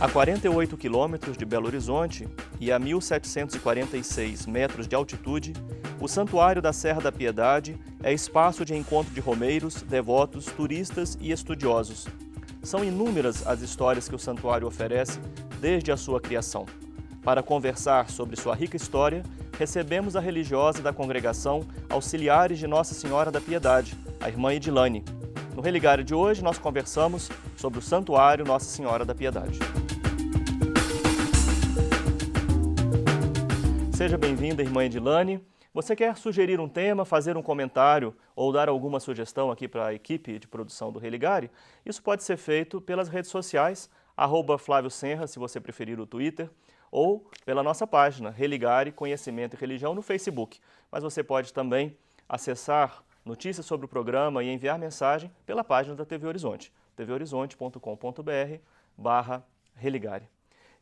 A 48 quilômetros de Belo Horizonte e a 1.746 metros de altitude, o Santuário da Serra da Piedade é espaço de encontro de romeiros, devotos, turistas e estudiosos. São inúmeras as histórias que o santuário oferece desde a sua criação. Para conversar sobre sua rica história, recebemos a religiosa da congregação Auxiliares de Nossa Senhora da Piedade, a irmã Edilane. No Religário de hoje, nós conversamos sobre o Santuário Nossa Senhora da Piedade. Seja bem-vinda, irmã Edilane. Você quer sugerir um tema, fazer um comentário ou dar alguma sugestão aqui para a equipe de produção do Religário? Isso pode ser feito pelas redes sociais, @Flávio Senra, se você preferir o Twitter, ou pela nossa página, Religare, Conhecimento e Religião, no Facebook. Mas você pode também acessar notícias sobre o programa e enviar mensagem pela página da TV Horizonte, tvhorizonte.com.br/Religare.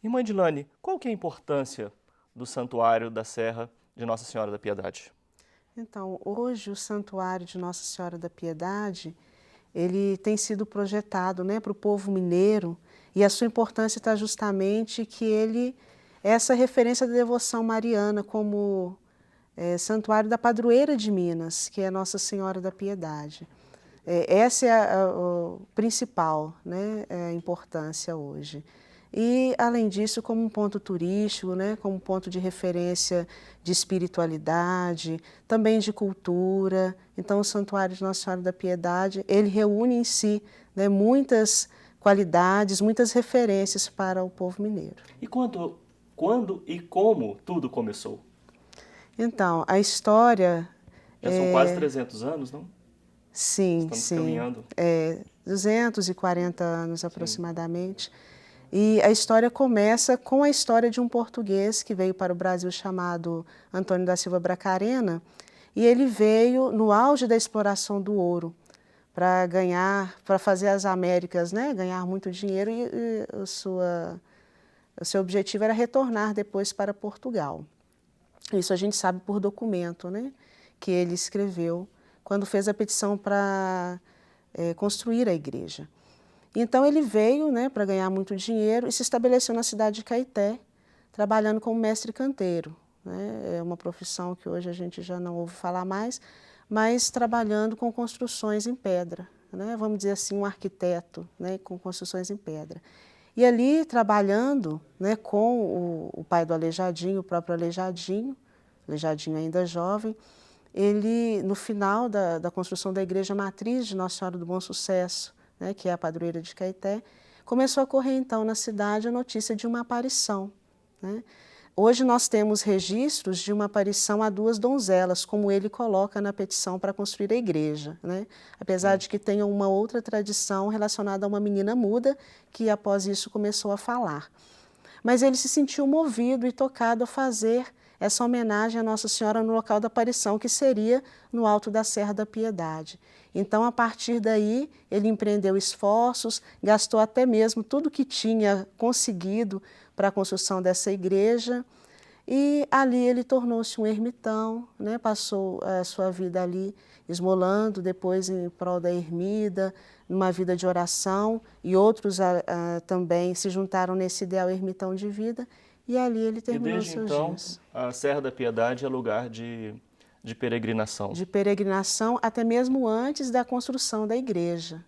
Irmã Edilane, qual que é a importância do Santuário da Serra de Nossa Senhora da Piedade? Então, hoje o Santuário de Nossa Senhora da Piedade, ele tem sido projetado, para o povo mineiro, e a sua importância está justamente que ele é essa referência da devoção mariana como santuário da padroeira de Minas, que é Nossa Senhora da Piedade. Essa é a principal, a importância hoje. E, além disso, como um ponto turístico, como um ponto de referência de espiritualidade, também de cultura. Então, o Santuário de Nossa Senhora da Piedade, ele reúne em si muitas qualidades, muitas referências para o povo mineiro. E quando e como tudo começou? Então, a história... Já são quase 300 anos, não? Sim, Estamos caminhando. 240 anos aproximadamente. E a história começa com a história de um português que veio para o Brasil chamado Antônio da Silva Bracarena, e ele veio no auge da exploração do ouro para fazer as Américas, ganhar muito dinheiro, e o seu objetivo era retornar depois para Portugal. Isso a gente sabe por documento, que ele escreveu quando fez a petição para construir a igreja. Então ele veio para ganhar muito dinheiro e se estabeleceu na cidade de Caeté, trabalhando como mestre canteiro. É uma profissão que hoje a gente já não ouve falar mais, mas trabalhando com construções em pedra. Vamos dizer assim, um arquiteto com construções em pedra. E ali, trabalhando com o pai do Aleijadinho, o próprio Aleijadinho ainda jovem, ele, no final da construção da igreja matriz de Nossa Senhora do Bom Sucesso, que é a padroeira de Caeté, começou a correr então na cidade a notícia de uma aparição. Hoje nós temos registros de uma aparição a 2 donzelas, como ele coloca na petição para construir a igreja. Apesar de que tenha uma outra tradição relacionada a uma menina muda, que após isso começou a falar. Mas ele se sentiu movido e tocado a fazer essa homenagem a Nossa Senhora no local da aparição, que seria no alto da Serra da Piedade. Então, a partir daí, ele empreendeu esforços, gastou até mesmo tudo que tinha conseguido para a construção dessa igreja, e ali ele tornou-se um ermitão, passou a sua vida ali esmolando, depois em prol da ermida, numa vida de oração, e outros também se juntaram nesse ideal ermitão de vida, e ali ele terminou seus dias. A Serra da Piedade é lugar de peregrinação. De peregrinação, até mesmo antes da construção da igreja,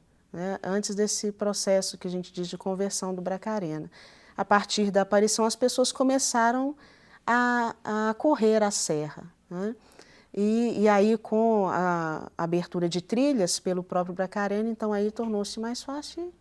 antes desse processo que a gente diz de conversão do Bracarena. A partir da aparição, as pessoas começaram a correr a serra. E aí, com a abertura de trilhas pelo próprio Bracarena, então aí tornou-se mais fácil.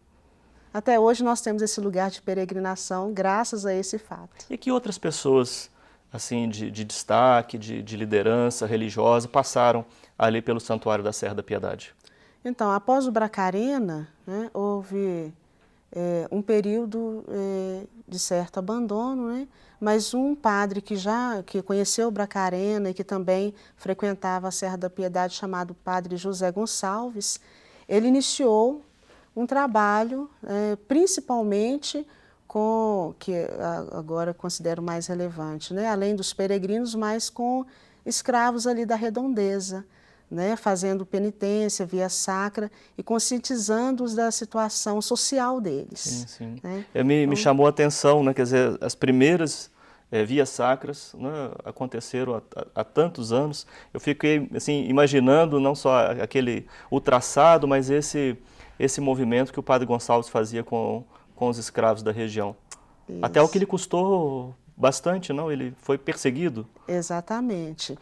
Até hoje nós temos esse lugar de peregrinação graças a esse fato. E que outras pessoas assim, de destaque, de liderança religiosa, passaram ali pelo Santuário da Serra da Piedade? Então, após o Bracarena, houve um período de certo abandono, mas um padre que conheceu o Bracarena e que também frequentava a Serra da Piedade, chamado Padre José Gonçalves, ele iniciou um trabalho, principalmente com, que agora considero mais relevante, além dos peregrinos, mas com escravos ali da redondeza, né, fazendo penitência, via sacra e conscientizando-os da situação social deles. Sim, sim. Né? Me chamou a atenção, né, quer dizer, as primeiras vias sacras, né, aconteceram há tantos anos. Eu fiquei assim, imaginando não só o traçado, mas esse movimento que o Padre Gonçalves fazia com os escravos da região. Isso. Até o que lhe custou bastante, não? Ele foi perseguido. Exatamente.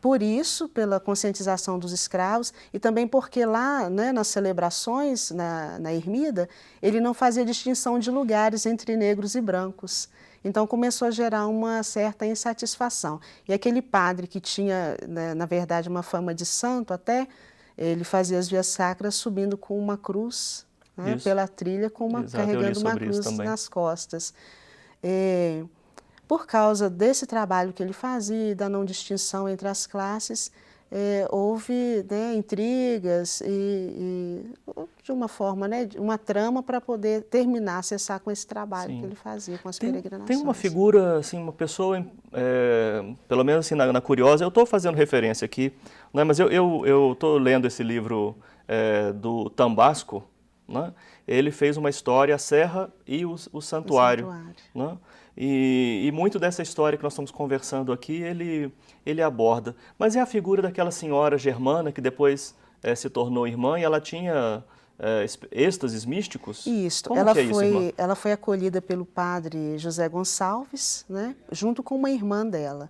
Por isso, pela conscientização dos escravos e também porque lá, né, nas celebrações, na ermida, ele não fazia distinção de lugares entre negros e brancos. Então começou a gerar uma certa insatisfação. E aquele padre que tinha, né, na verdade, uma fama de santo até, ele fazia as vias sacras subindo com uma cruz, né, pela trilha, carregando uma cruz nas costas. Por causa desse trabalho que ele fazia, da não distinção entre as classes, houve, né, intrigas e, de uma forma, né, uma trama para poder terminar, cessar com esse trabalho que ele fazia, com as peregrinações. Tem uma figura, assim, uma pessoa, pelo menos assim, na Curiosa, eu estou fazendo referência aqui, né, mas eu estou lendo esse livro do Tambasco, né? Ele fez uma história, a Serra e o Santuário. Né? E muito dessa história que nós estamos conversando aqui, ele aborda. Mas é a figura daquela senhora germana que depois se tornou irmã e ela tinha êxtases místicos? Isso. Como que é isso, irmã? Ela foi acolhida pelo padre José Gonçalves, né, junto com uma irmã dela.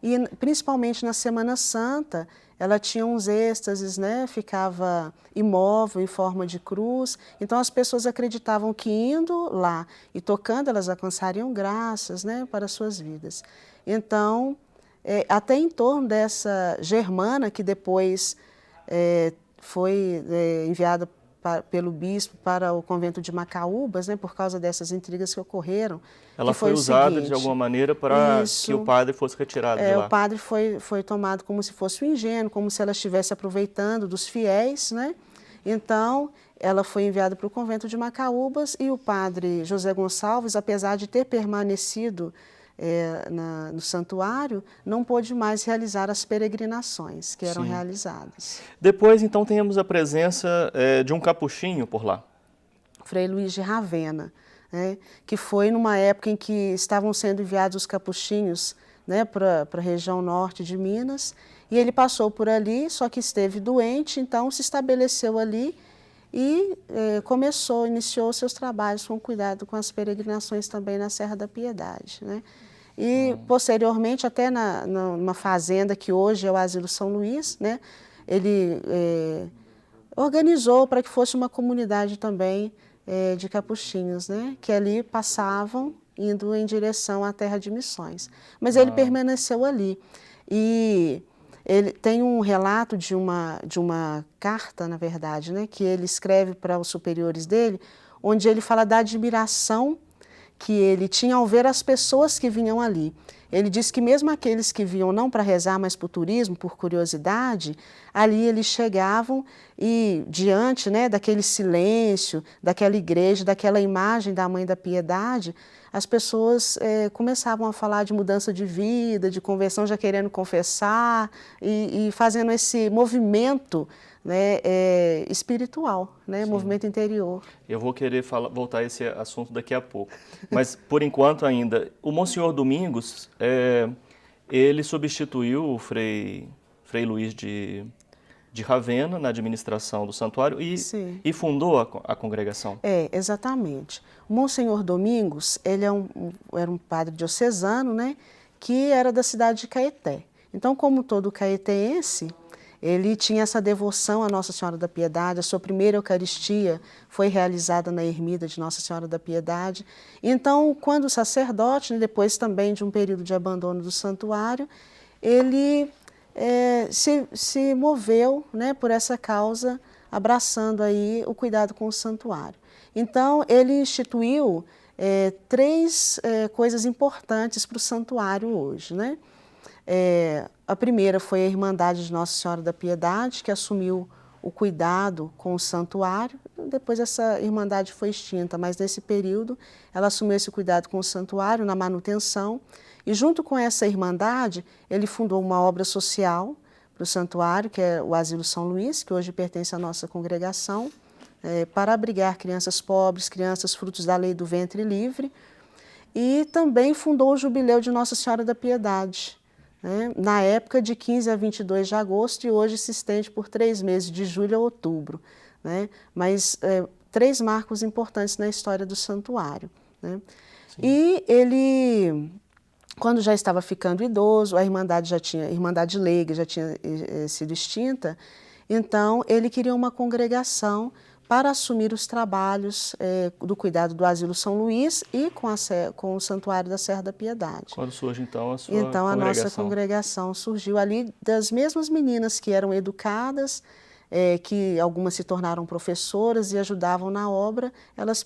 E principalmente na Semana Santa, ela tinha uns êxtases, né, ficava imóvel em forma de cruz. Então as pessoas acreditavam que indo lá e tocando, elas alcançariam graças, né, para as suas vidas. Então, até em torno dessa germana, que depois foi enviada pelo bispo para o convento de Macaúbas, né, por causa dessas intrigas que ocorreram. Ela foi usada de alguma maneira para que o padre fosse retirado de lá. O padre foi tomado como se fosse um ingênuo, como se ela estivesse aproveitando dos fiéis, né? Então, ela foi enviada para o convento de Macaúbas e o padre José Gonçalves, apesar de ter permanecido no santuário, não pôde mais realizar as peregrinações que eram realizadas. Depois, então, temos a presença de um capuchinho por lá. Frei Luís de Ravena, né, que foi numa época em que estavam sendo enviados os capuchinhos, né, para a região norte de Minas, e ele passou por ali, só que esteve doente, então se estabeleceu ali e iniciou seus trabalhos com cuidado com as peregrinações também na Serra da Piedade, né? E posteriormente, até numa fazenda que hoje é o Asilo São Luís, né, ele organizou para que fosse uma comunidade também de capuchinhos, né, que ali passavam indo em direção à terra de missões. Mas ele permaneceu ali. E ele tem um relato de uma carta, na verdade, né, que ele escreve para os superiores dele, onde ele fala da admiração que ele tinha ao ver as pessoas que vinham ali. Ele diz que mesmo aqueles que vinham não para rezar, mas por turismo, por curiosidade, ali eles chegavam e diante, né, daquele silêncio, daquela igreja, daquela imagem da Mãe da Piedade, as pessoas começavam a falar de mudança de vida, de conversão, já querendo confessar e fazendo esse movimento, né, espiritual, né, movimento interior. Eu vou querer voltar a esse assunto daqui a pouco. Mas, por enquanto ainda, o Monsenhor Domingos, ele substituiu o Frei Luís de Ravena na administração do santuário e fundou a congregação. Exatamente. O Monsenhor Domingos, ele era um padre diocesano, né, que era da cidade de Caeté. Então, como todo caetense, ele tinha essa devoção à Nossa Senhora da Piedade. A sua primeira Eucaristia foi realizada na ermida de Nossa Senhora da Piedade. Então, quando o sacerdote, depois também de um período de abandono do santuário, ele se moveu, né, por essa causa, abraçando aí o cuidado com o santuário. Então, ele instituiu 3 coisas importantes para o santuário hoje, né? A primeira foi a Irmandade de Nossa Senhora da Piedade, que assumiu o cuidado com o santuário. Depois essa Irmandade foi extinta, mas nesse período ela assumiu esse cuidado com o santuário, na manutenção. E junto com essa Irmandade, ele fundou uma obra social para o santuário, que é o Asilo São Luís, que hoje pertence à nossa congregação, para abrigar crianças pobres, crianças frutos da lei do ventre livre, e também fundou o Jubileu de Nossa Senhora da Piedade, né, na época de 15 a 22 de agosto, e hoje se estende por 3 meses, de julho a outubro, né, mas 3 marcos importantes na história do santuário, né. E ele, quando já estava ficando idoso, a Irmandade Leiga já tinha sido extinta, então ele queria uma congregação para assumir os trabalhos do cuidado do Asilo São Luís e com o Santuário da Serra da Piedade. Quando surge, então, a sua Então, a congregação? nossa congregação surgiu ali das mesmas meninas que eram educadas, que algumas se tornaram professoras e ajudavam na obra. Elas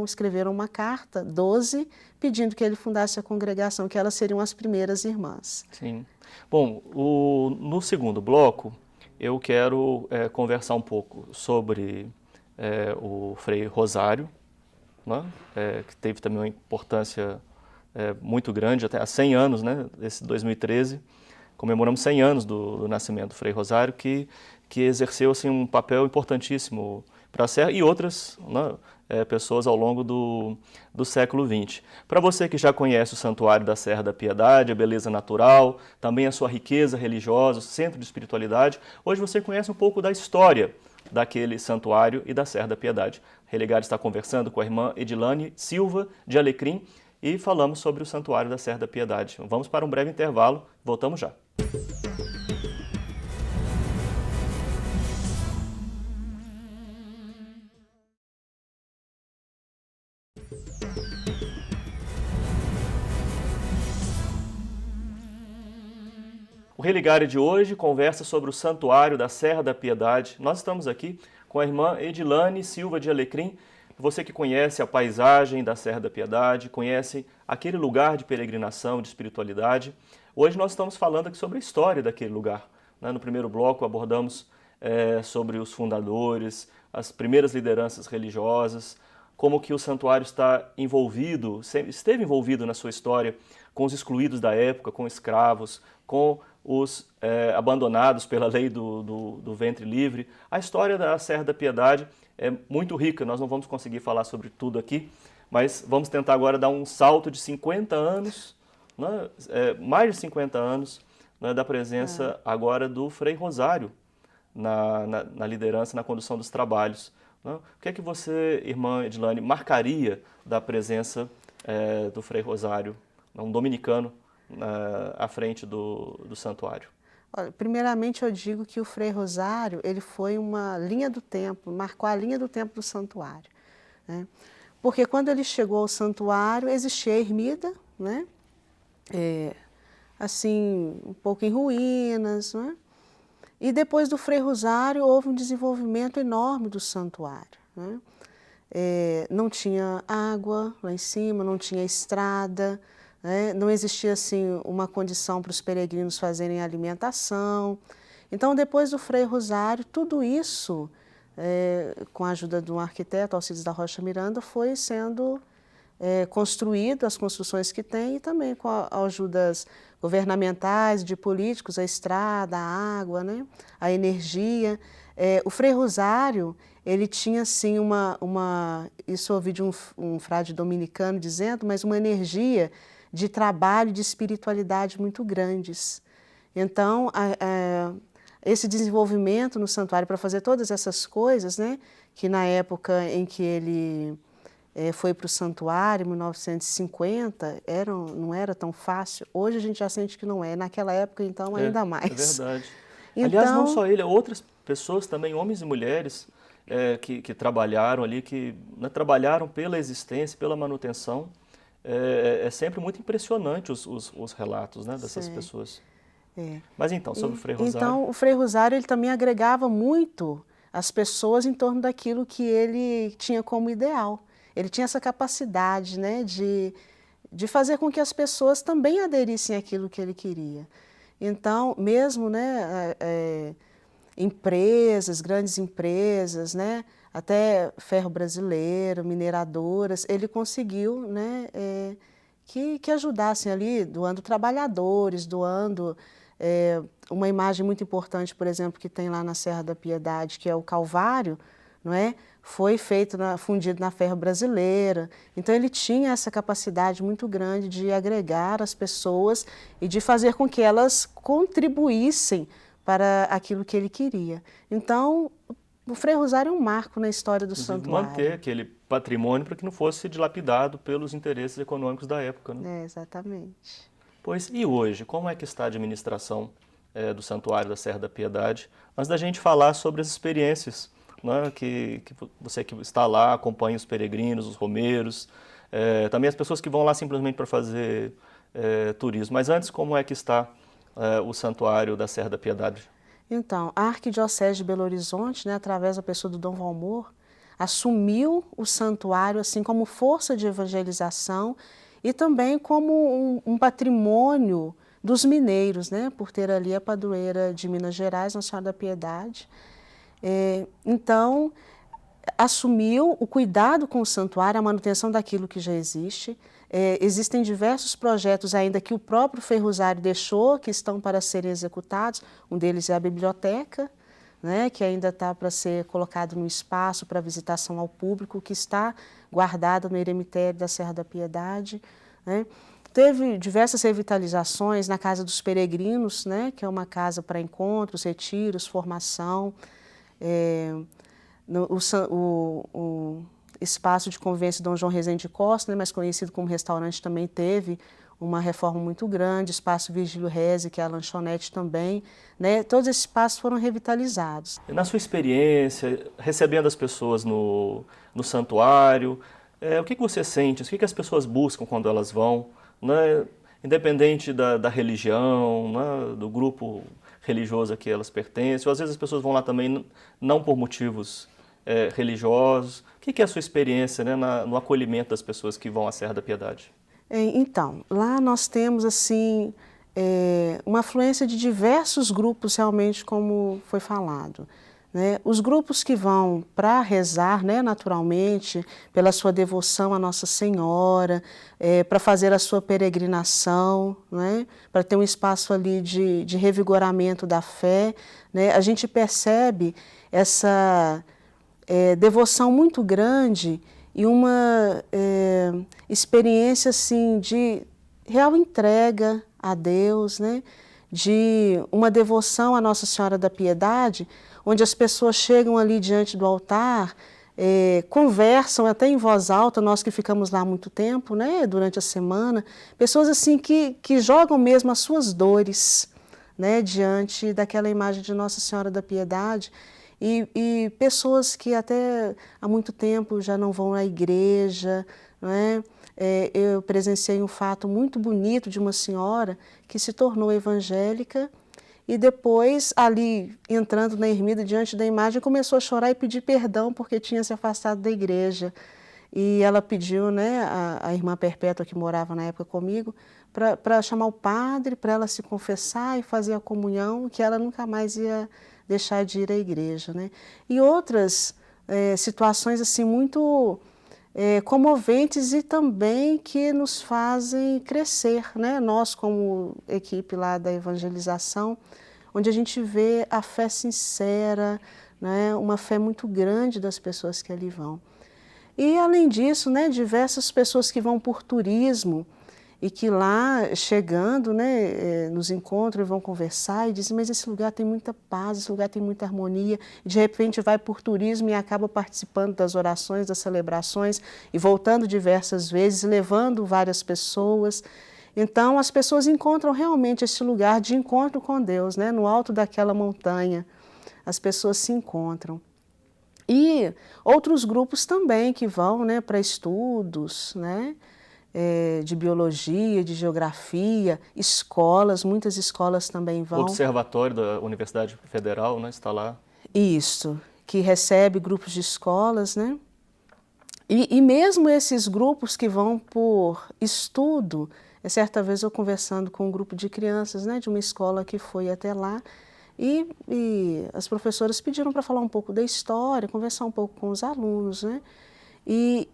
escreveram uma carta, 12, pedindo que ele fundasse a congregação, que elas seriam as primeiras irmãs. Sim. Bom, no segundo bloco, eu quero conversar um pouco sobre o Frei Rosário, né, que teve também uma importância muito grande, até há 100 anos, né, esse 2013, comemoramos 100 anos do nascimento do Frei Rosário, que exerceu assim, um papel importantíssimo para a Serra e outras, né, pessoas ao longo do século XX. Para você que já conhece o Santuário da Serra da Piedade, a beleza natural, também a sua riqueza religiosa, o centro de espiritualidade, hoje você conhece um pouco da história daquele santuário e da Serra da Piedade. Religare está conversando com a irmã Edilane Silva de Alecrim e falamos sobre o Santuário da Serra da Piedade. Vamos para um breve intervalo, voltamos já. O Religare de hoje conversa sobre o Santuário da Serra da Piedade. Nós estamos aqui com a irmã Edilane Silva de Alecrim. Você que conhece a paisagem da Serra da Piedade, conhece aquele lugar de peregrinação, de espiritualidade. Hoje nós estamos falando aqui sobre a história daquele lugar. No primeiro bloco abordamos sobre os fundadores, as primeiras lideranças religiosas, como que o santuário esteve envolvido na sua história com os excluídos da época, com escravos, com os abandonados pela lei do ventre livre. A história da Serra da Piedade é muito rica, nós não vamos conseguir falar sobre tudo aqui, mas vamos tentar agora dar um salto de 50 anos, né, mais de 50 anos, né, da presença agora do Frei Rosário na liderança, na condução dos trabalhos. Né? O que é que você, irmã Edilane, marcaria da presença do Frei Rosário, um dominicano, à frente do santuário? Olha, primeiramente eu digo que o Frei Rosário, ele foi uma linha do tempo, marcou a linha do tempo do santuário, né? Porque quando ele chegou ao santuário, existia a ermida, né? Assim, um pouco em ruínas, né? E depois do Frei Rosário houve um desenvolvimento enorme do santuário, né? Não tinha água lá em cima, não tinha estrada, né? Não existia assim uma condição para os peregrinos fazerem alimentação. Então, depois do Frei Rosário, tudo isso, com a ajuda de um arquiteto, Alcides da Rocha Miranda, foi sendo construído, as construções que tem, e também com ajudas governamentais, de políticos, a estrada, a água, né? A energia. O Frei Rosário, ele tinha assim isso eu ouvi de um frade dominicano dizendo, mas uma energia de trabalho, de espiritualidade muito grandes. Então, esse desenvolvimento no santuário para fazer todas essas coisas, né, que na época em que ele foi para o santuário, em 1950, não era tão fácil. Hoje a gente já sente que não é. Naquela época, então, ainda mais. É verdade. Então, aliás, não só ele, outras pessoas também, homens e mulheres, que trabalharam ali, que trabalharam pela existência, pela manutenção. É sempre muito impressionante os relatos, né, dessas pessoas. Mas então, sobre o Frei Rosário. Então, o Frei Rosário ele também agregava muito as pessoas em torno daquilo que ele tinha como ideal. Ele tinha essa capacidade, né, de fazer com que as pessoas também aderissem àquilo que ele queria. Então, mesmo, né, empresas, grandes empresas, né, até ferro brasileiro, mineradoras, ele conseguiu, né, que ajudassem ali, doando trabalhadores, doando Uma imagem muito importante, por exemplo, que tem lá na Serra da Piedade, que é o Calvário, não é? Foi feito, fundido na ferro brasileira. Então ele tinha essa capacidade muito grande de agregar as pessoas e de fazer com que elas contribuíssem para aquilo que ele queria. Então, o Frei Rosário é um marco na história do santuário. Manter aquele patrimônio para que não fosse dilapidado pelos interesses econômicos da época, né? Exatamente. Pois, e hoje, como é que está a administração do Santuário da Serra da Piedade? Antes da gente falar sobre as experiências, né, que você que está lá, acompanha os peregrinos, os romeiros, também as pessoas que vão lá simplesmente para fazer turismo. Mas antes, como é que está o Santuário da Serra da Piedade? Então, a Arquidiocese de Belo Horizonte, né, através da pessoa do Dom Valmor, assumiu o santuário assim como força de evangelização e também como um patrimônio dos mineiros, né, por ter ali a padroeira de Minas Gerais, Nossa Senhora da Piedade. Então, assumiu o cuidado com o santuário, a manutenção daquilo que já existe. Existem diversos projetos ainda que o próprio Frei Rosário deixou, que estão para serem executados. Um deles é a biblioteca, né, que ainda está para ser colocado no espaço para visitação ao público, que está guardada no eremitério da Serra da Piedade, né. Teve diversas revitalizações na Casa dos Peregrinos, né, que é uma casa para encontros, retiros, formação. O espaço de convivência Dom João Rezende Costa, né, mais conhecido como restaurante, também teve uma reforma muito grande, espaço Virgílio Reze, que é a lanchonete também, né, todos esses espaços foram revitalizados. Na sua experiência, recebendo as pessoas no santuário, o que você sente? O que as pessoas buscam quando elas vão, né, independente da religião, né, do grupo religioso a que elas pertencem, ou às vezes as pessoas vão lá também não por motivos religiosos. O que é a sua experiência, né, no acolhimento das pessoas que vão à Serra da Piedade? Então, lá nós temos assim uma afluência de diversos grupos, realmente, como foi falado, né? Os grupos que vão para rezar, né, naturalmente, pela sua devoção à Nossa Senhora, para fazer a sua peregrinação, né, para ter um espaço ali de revigoramento da fé, né? A gente percebe essa devoção muito grande e uma experiência assim, de real entrega a Deus, né? De uma devoção à Nossa Senhora da Piedade, onde as pessoas chegam ali diante do altar, conversam até em voz alta, nós que ficamos lá há muito tempo, né, durante a semana, pessoas assim que jogam mesmo as suas dores, né, diante daquela imagem de Nossa Senhora da Piedade, e pessoas que até há muito tempo já não vão à igreja, não é? Eu presenciei um fato muito bonito de uma senhora que se tornou evangélica e depois, ali, entrando na ermida, diante da imagem, começou a chorar e pedir perdão porque tinha se afastado da igreja. E ela pediu, né, a irmã Perpétua, que morava na época comigo, para chamar o padre, para ela se confessar e fazer a comunhão, que ela nunca mais ia deixar de ir à igreja, né? E outras situações assim muito comoventes e também que nos fazem crescer, né? Nós, como equipe lá da evangelização, onde a gente vê a fé sincera, né? Uma fé muito grande das pessoas que ali vão. E, além disso, né, diversas pessoas que vão por turismo e que lá, chegando, né, nos encontram e vão conversar e dizem, mas esse lugar tem muita paz, esse lugar tem muita harmonia. E, de repente, vai por turismo e acaba participando das orações, das celebrações e voltando diversas vezes, levando várias pessoas. Então, as pessoas encontram realmente esse lugar de encontro com Deus, né, no alto daquela montanha. As pessoas se encontram. E outros grupos também que vão, né, para estudos, né, de biologia, de geografia, escolas, muitas escolas também vão. O Observatório da Universidade Federal, né, está lá. Isso, que recebe grupos de escolas, né? E mesmo esses grupos que vão por estudo, certa vez eu conversando com um grupo de crianças, né, de uma escola que foi até lá, e as professoras pediram para falar um pouco da história, conversar um pouco com os alunos, né? E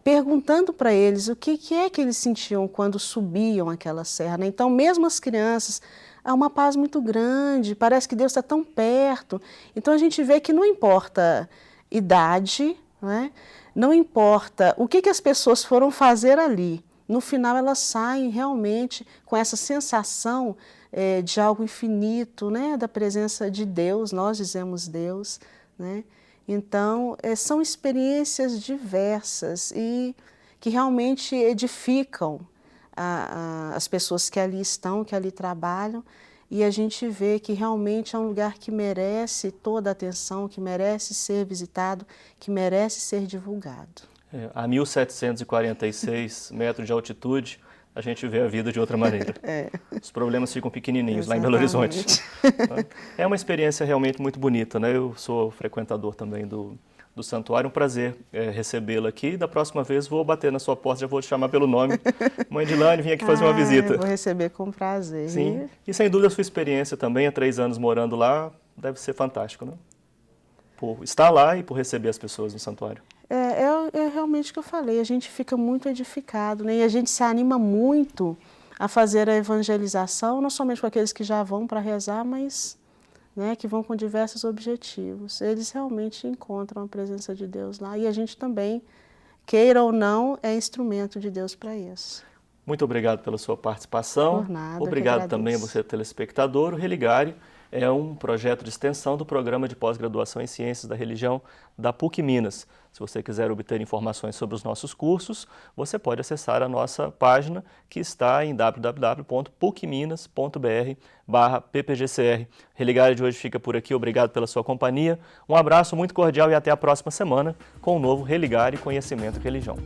perguntando para eles o que é que eles sentiam quando subiam aquela serra, né? Então, mesmo as crianças, há uma paz muito grande, parece que Deus está tão perto. Então a gente vê que não importa idade, não é? Não importa o que as pessoas foram fazer ali, no final elas saem realmente com essa sensação de algo infinito, né? Da presença de Deus, nós dizemos Deus, né? Então, são experiências diversas e que realmente edificam as pessoas que ali estão, que ali trabalham, e a gente vê que realmente é um lugar que merece toda a atenção, que merece ser visitado, que merece ser divulgado. A 1.746 metros de altitude, a gente vê a vida de outra maneira. Os problemas ficam pequenininhos. Exatamente. Lá em Belo Horizonte. É uma experiência realmente muito bonita, né? Eu sou frequentador também do santuário, um prazer recebê-la aqui. Da próxima vez vou bater na sua porta, já vou te chamar pelo nome. Mãe Edilane, vim aqui fazer uma visita. Vou receber com prazer. Sim, e sem dúvida a sua experiência também, há 3 anos morando lá, deve ser fantástico, né? Por estar lá e por receber as pessoas no santuário. É realmente o que eu falei, a gente fica muito edificado, né? E a gente se anima muito a fazer a evangelização, não somente com aqueles que já vão para rezar, mas né, que vão com diversos objetivos. Eles realmente encontram a presença de Deus lá e a gente também, queira ou não, é instrumento de Deus para isso. Muito obrigado pela sua participação. Por nada, obrigado também a você, telespectador. O Religare é um projeto de extensão do Programa de Pós-Graduação em Ciências da Religião da PUC Minas. Se você quiser obter informações sobre os nossos cursos, você pode acessar a nossa página que está em www.pucminas.br/ppgcr. Religare de hoje fica por aqui. Obrigado pela sua companhia. Um abraço muito cordial e até a próxima semana com o novo Religare Conhecimento e Religião.